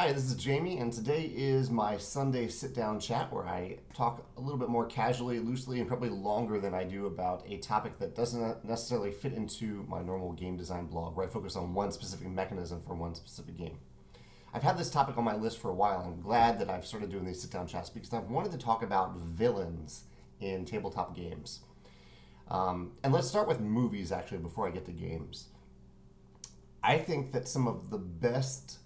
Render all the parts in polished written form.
Hi, this is Jamey, and today is my Sunday sit-down chat where I talk a little bit more casually, loosely, and probably longer than I do about a topic that doesn't necessarily fit into my normal game design blog, where I focus on one specific mechanism for one specific game. I've had this topic on my list for a while. I'm glad that I've started doing these sit-down chats because I've wanted to talk about villains in tabletop games. And let's start with movies, actually, before I get to games. I think that some of the best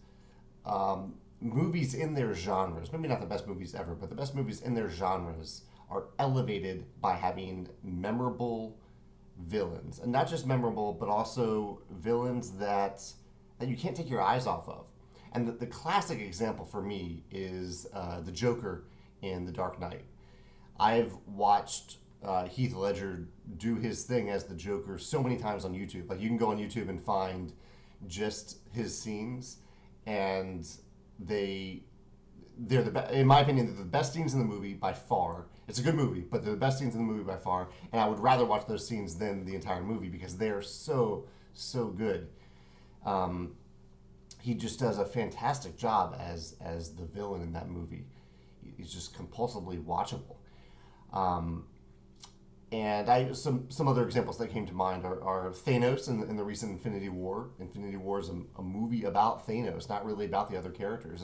movies in their genres, maybe not the best movies ever, but the best movies in their genres are elevated by having memorable villains. And not just memorable, but also villains that you can't take your eyes off of. And the classic example for me is the Joker in The Dark Knight. I've watched Heath Ledger do his thing as the Joker so many times on YouTube. Like, you can go on YouTube and find just his scenes, and they're the best. In my opinion, they're the best scenes in the movie by far. It's a good movie, but they're the best scenes in the movie by far. And I would rather watch those scenes than the entire movie because they are so good. He just does a fantastic job as the villain in that movie. He's just compulsively watchable. And some other examples that came to mind are Thanos in the recent Infinity War. Infinity War is a movie about Thanos, not really about the other characters.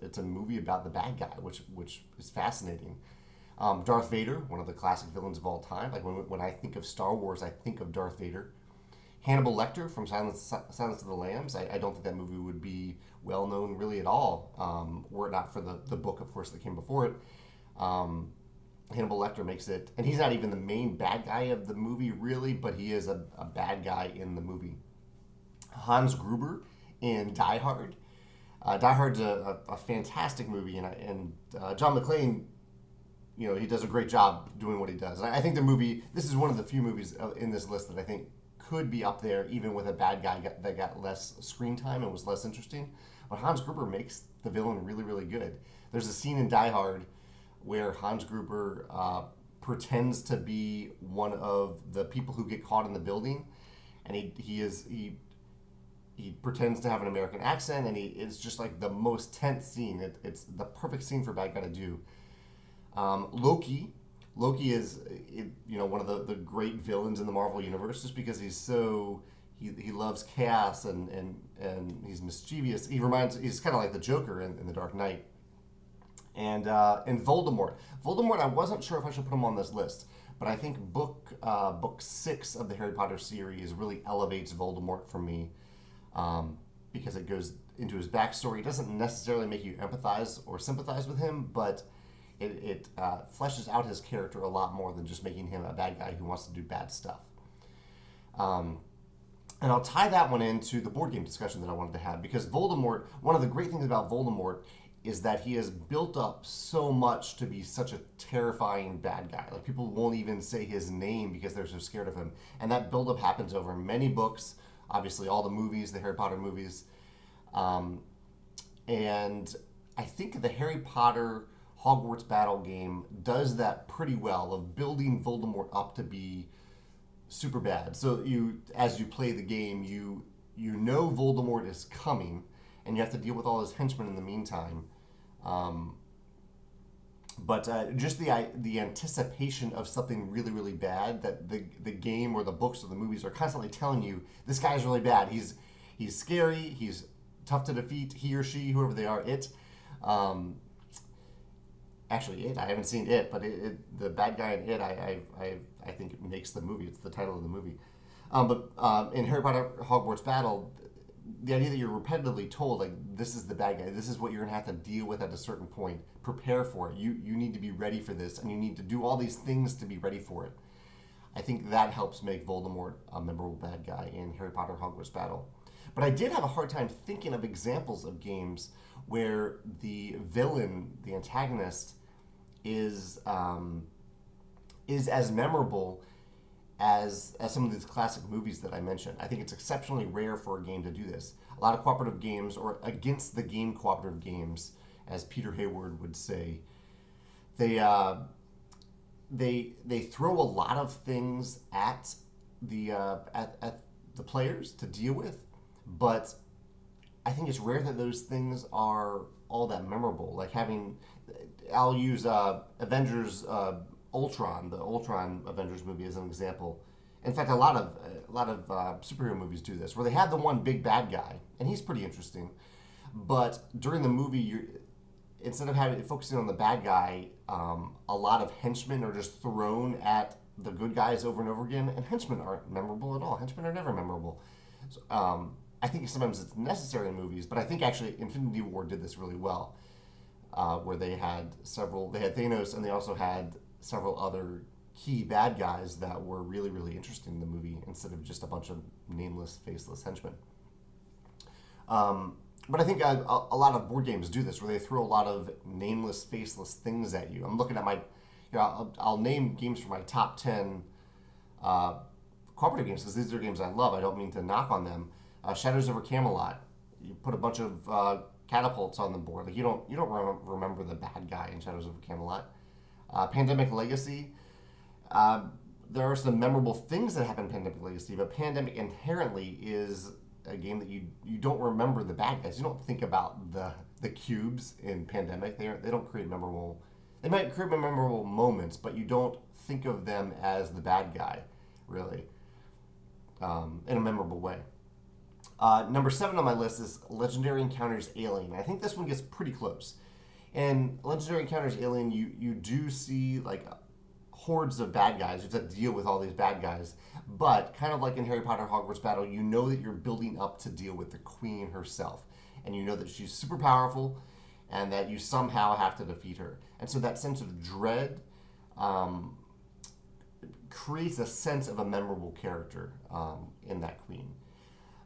It's a movie about the bad guy, which is fascinating. Darth Vader, one of the classic villains of all time. Like, when I think of Star Wars, I think of Darth Vader. Hannibal Lecter from Silence of the Lambs. I don't think that movie would be well known really at all, were it not for the book, of course, that came before it. Hannibal Lecter makes it, and he's not even the main bad guy of the movie, really, but he is a bad guy in the movie. Hans Gruber in Die Hard. Die Hard's a fantastic movie, and John McClane, he does a great job doing what he does. I think this is one of the few movies in this list that I think could be up there, even with a bad guy that got less screen time and was less interesting. But Hans Gruber makes the villain really, really good. There's a scene in Die Hard where Hans Gruber pretends to be one of the people who get caught in the building, and he pretends to have an American accent, and it's just like the most tense scene. It's the perfect scene for a bad guy to do. Loki is one of the great villains in the Marvel universe, just because he loves chaos and he's mischievous. He's kind of like the Joker in The Dark Knight. And Voldemort. Voldemort, I wasn't sure if I should put him on this list, but I think book 6 of the Harry Potter series really elevates Voldemort for me, because it goes into his backstory. It doesn't necessarily make you empathize or sympathize with him, but it fleshes out his character a lot more than just making him a bad guy who wants to do bad stuff. And I'll tie that one into the board game discussion that I wanted to have, because Voldemort, one of the great things about Voldemort is that he has built up so much to be such a terrifying bad guy. Like, people won't even say his name because they're so scared of him. And that buildup happens over many books, obviously all the movies, the Harry Potter movies. And I think the Harry Potter Hogwarts battle game does that pretty well, of building Voldemort up to be super bad. So as you play the game, you know Voldemort is coming, and you have to deal with all his henchmen in the meantime. But just the anticipation of something really, really bad, that the game or the books or the movies are constantly telling you, this guy's really bad. He's scary. He's tough to defeat. He or she, whoever they are. Actually, I haven't seen it, but the bad guy in it, I think it makes the movie. It's the title of the movie. But in Harry Potter Hogwarts Battle, the idea that you're repetitively told, like, this is the bad guy, this is what you're going to have to deal with at a certain point, prepare for it, you need to be ready for this, and you need to do all these things to be ready for it. I think that helps make Voldemort a memorable bad guy in Harry Potter Hogwarts Battle. But I did have a hard time thinking of examples of games where the villain, the antagonist, is as memorable as some of these classic movies that I mentioned. I think it's exceptionally rare for a game to do this. A lot of cooperative games, or against the game cooperative games, as Peter Hayward would say, they throw a lot of things at the players to deal with, but I think it's rare that those things are all that memorable. Like having, I'll use Avengers Ultron, the Ultron Avengers movie as an example. In fact, a lot of superhero movies do this, where they have the one big bad guy, and he's pretty interesting. But during the movie, instead of focusing on the bad guy, a lot of henchmen are just thrown at the good guys over and over again, and henchmen aren't memorable at all. Henchmen are never memorable. So, I think sometimes it's necessary in movies, but I think actually Infinity War did this really well, where they had Thanos, and they also had several other key bad guys that were really, really interesting in the movie instead of just a bunch of nameless, faceless henchmen. But I think a lot of board games do this, where they throw a lot of nameless, faceless things at you. I'm looking at I'll name games for my top 10 cooperative games, because these are games I love. I don't mean to knock on them. Shadows over Camelot. You put a bunch of catapults on the board. Like you don't remember the bad guy in Shadows over Camelot. Pandemic Legacy. There are some memorable things that happen in Pandemic Legacy, but Pandemic inherently is a game that you don't remember the bad guys. You don't think about the cubes in Pandemic. They don't create memorable. They might create memorable moments, but you don't think of them as the bad guy, really, in a memorable way. Number 7 on my list is Legendary Encounters Alien. I think this one gets pretty close. And Legendary Encounters Alien, you do see like hordes of bad guys. You have to deal with all these bad guys. But kind of like in Harry Potter Hogwarts Battle, you know that you're building up to deal with the queen herself. And you know that she's super powerful and that you somehow have to defeat her. And so that sense of dread creates a sense of a memorable character in that queen.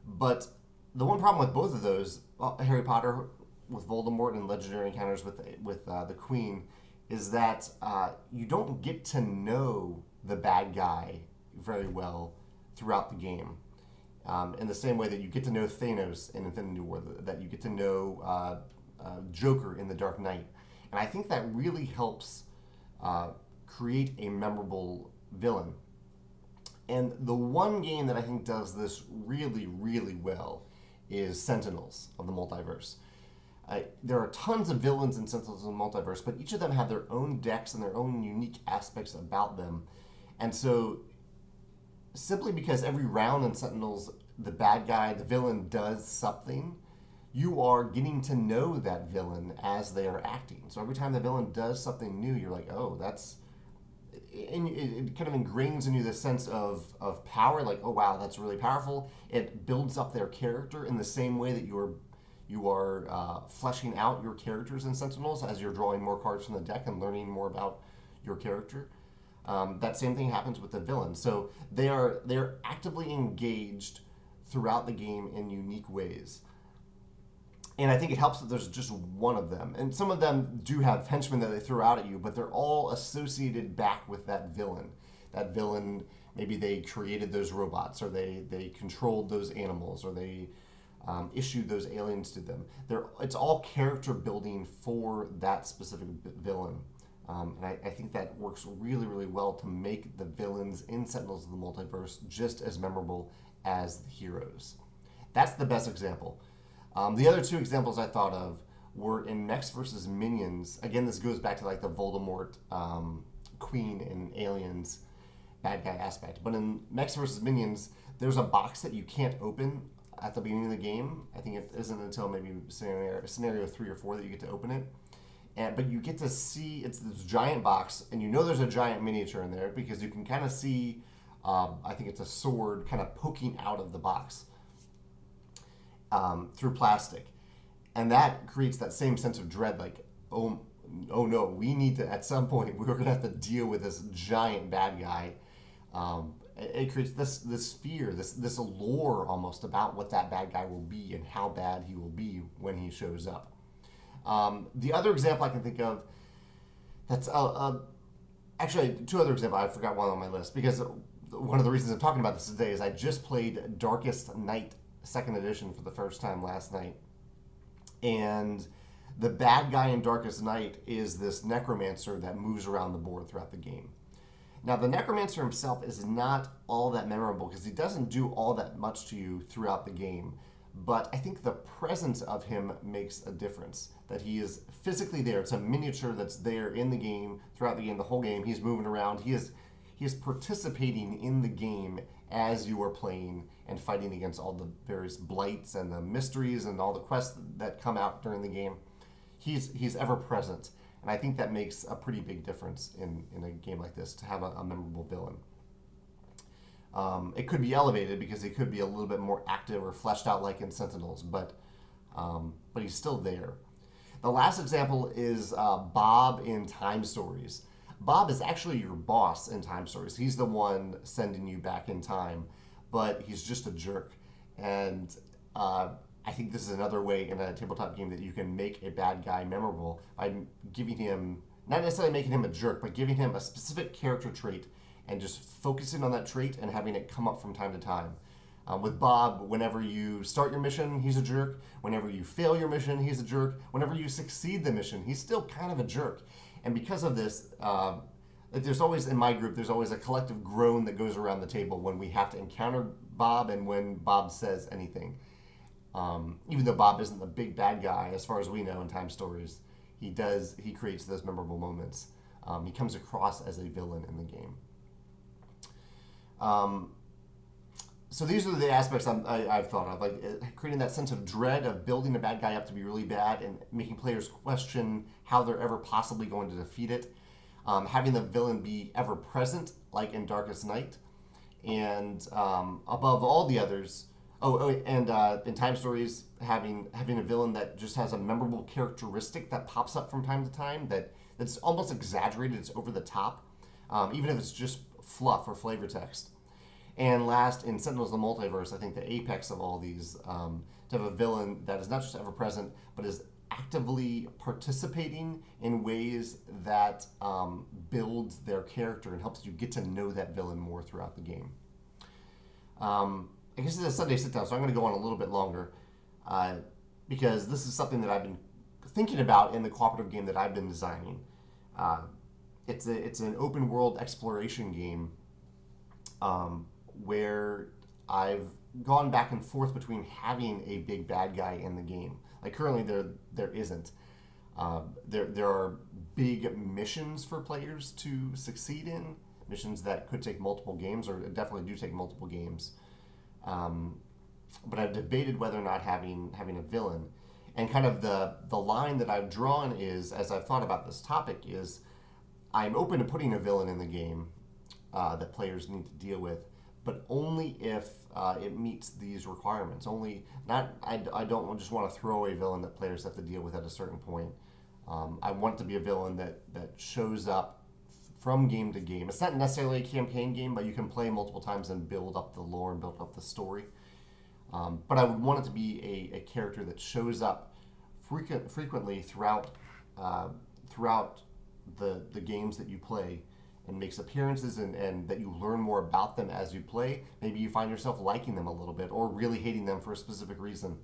But the one problem with both of those, Harry Potter with Voldemort and Legendary Encounters with the Queen, is that you don't get to know the bad guy very well throughout the game. In the same way that you get to know Thanos in Infinity War, that you get to know Joker in The Dark Knight. And I think that really helps create a memorable villain. And the one game that I think does this really, really well is Sentinels of the Multiverse. There are tons of villains in Sentinels of the Multiverse, but each of them have their own decks and their own unique aspects about them. And so, simply because every round in Sentinels, the bad guy, the villain, does something, you are getting to know that villain as they are acting. So every time the villain does something new, you're like, oh, that's... And it kind of ingrains in you this sense of power, like, oh wow, that's really powerful. It builds up their character in the same way that you are fleshing out your characters in Sentinels as you're drawing more cards from the deck and learning more about your character. That same thing happens with the villain. So they're actively engaged throughout the game in unique ways. And I think it helps that there's just one of them. And some of them do have henchmen that they throw out at you, but they're all associated back with that villain. That villain, maybe they created those robots, or they controlled those animals, or they issued those aliens to them. It's all character building for that specific villain. And I think that works really, really well to make the villains in Sentinels of the Multiverse just as memorable as the heroes. That's the best example. The other two examples I thought of were in Mechs vs. Minions. Again, this goes back to like the Voldemort Queen and Aliens bad guy aspect. But in Mechs vs. Minions, there's a box that you can't open at the beginning of the game. I think it isn't until maybe scenario 3 or 4 that you get to open it. But you get to see, it's this giant box, and you know there's a giant miniature in there because you can kind of see, I think it's a sword kind of poking out of the box. Through plastic, and that creates that same sense of dread, like, oh no, we need to, at some point we're gonna have to deal with this giant bad guy. It creates this fear, this allure almost about what that bad guy will be and how bad he will be when he shows up. The other example I can think of, that's actually 2 other examples. I forgot one on my list because one of the reasons I'm talking about this today is I just played Darkest Night 2nd edition for the first time last night, and the bad guy in Darkest Night is this Necromancer that moves around the board throughout the game. Now, the Necromancer himself is not all that memorable because he doesn't do all that much to you throughout the game, but I think the presence of him makes a difference. That he is physically there. It's a miniature that's there in the game, throughout the game, the whole game. He's moving around. He is participating in the game as you are playing and fighting against all the various blights and the mysteries and all the quests that come out during the game. He's ever present, and I think that makes a pretty big difference in a game like this to have a memorable villain. It could be elevated because he could be a little bit more active or fleshed out like in Sentinels, but he's still there. The last example is Bob in Time Stories. Bob is actually your boss in Time Stories. He's the one sending you back in time, but he's just a jerk. And I think this is another way in a tabletop game that you can make a bad guy memorable by giving him, not necessarily making him a jerk, but giving him a specific character trait and just focusing on that trait and having it come up from time to time. With Bob, whenever you start your mission, he's a jerk. Whenever you fail your mission, he's a jerk. Whenever you succeed the mission, he's still kind of a jerk. And because of this, there's always, in my group, there's always a collective groan that goes around the table when we have to encounter Bob and when Bob says anything. Even though Bob isn't the big bad guy, as far as we know in Time Stories, he creates those memorable moments. He comes across as a villain in the game. So these are the aspects I've thought of, like creating that sense of dread of building a bad guy up to be really bad and making players question how they're ever possibly going to defeat it. Having the villain be ever present, like in Darkest Night, and above all the others. And in Time Stories, having a villain that just has a memorable characteristic that pops up from time to time that's almost exaggerated, it's over the top, even if it's just fluff or flavor text. And last, in Sentinels the Multiverse, I think the apex of all these, to have a villain that is not just ever present, but is actively participating in ways that builds their character and helps you get to know that villain more throughout the game. I guess it's a Sunday sit-down, so I'm going to go on a little bit longer because this is something that I've been thinking about in the cooperative game that I've been designing. It's an open world exploration game where I've gone back and forth between having a big bad guy in the game. Like currently there isn't. There are big missions for players to succeed in, missions that could take multiple games or definitely do take multiple games. But I've debated whether or not having a villain. And kind of the line that I've drawn is, as I've thought about this topic, is I'm open to putting a villain in the game that players need to deal with, but only if it meets these requirements. I don't just want to throw a villain that players have to deal with at a certain point. I want it to be a villain that shows up from game to game. It's not necessarily a campaign game, but you can play multiple times and build up the lore and build up the story. But I would want it to be a character that shows up frequently throughout the games that you play and makes appearances and that you learn more about them as you play. Maybe you find yourself liking them a little bit or really hating them for a specific reason.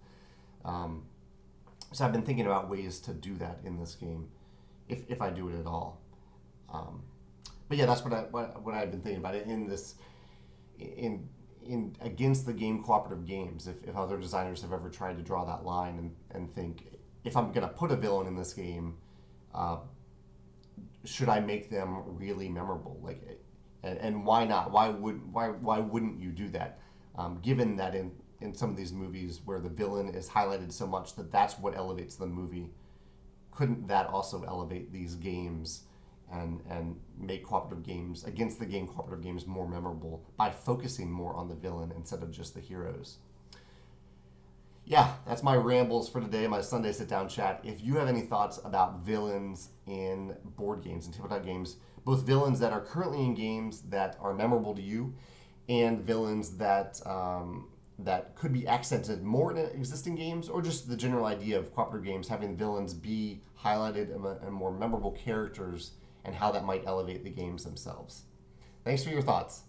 So I've been thinking about ways to do that in this game, if I do it at all. But yeah, that's what I've been thinking about it in against the game cooperative games. If other designers have ever tried to draw that line and think, if I'm going to put a villain in this game, should I make them really memorable? And why not? Why wouldn't you do that? Given that in some of these movies where the villain is highlighted so much that's what elevates the movie, couldn't that also elevate these games and make cooperative games, against the game cooperative games, more memorable by focusing more on the villain instead of just the heroes? Yeah, that's my rambles for today, my Sunday sit-down chat. If you have any thoughts about villains in board games and tabletop games, both villains that are currently in games that are memorable to you and villains that could be accented more in existing games, or just the general idea of cooperative games having villains be highlighted and more memorable characters, and how that might elevate the games themselves. Thanks for your thoughts.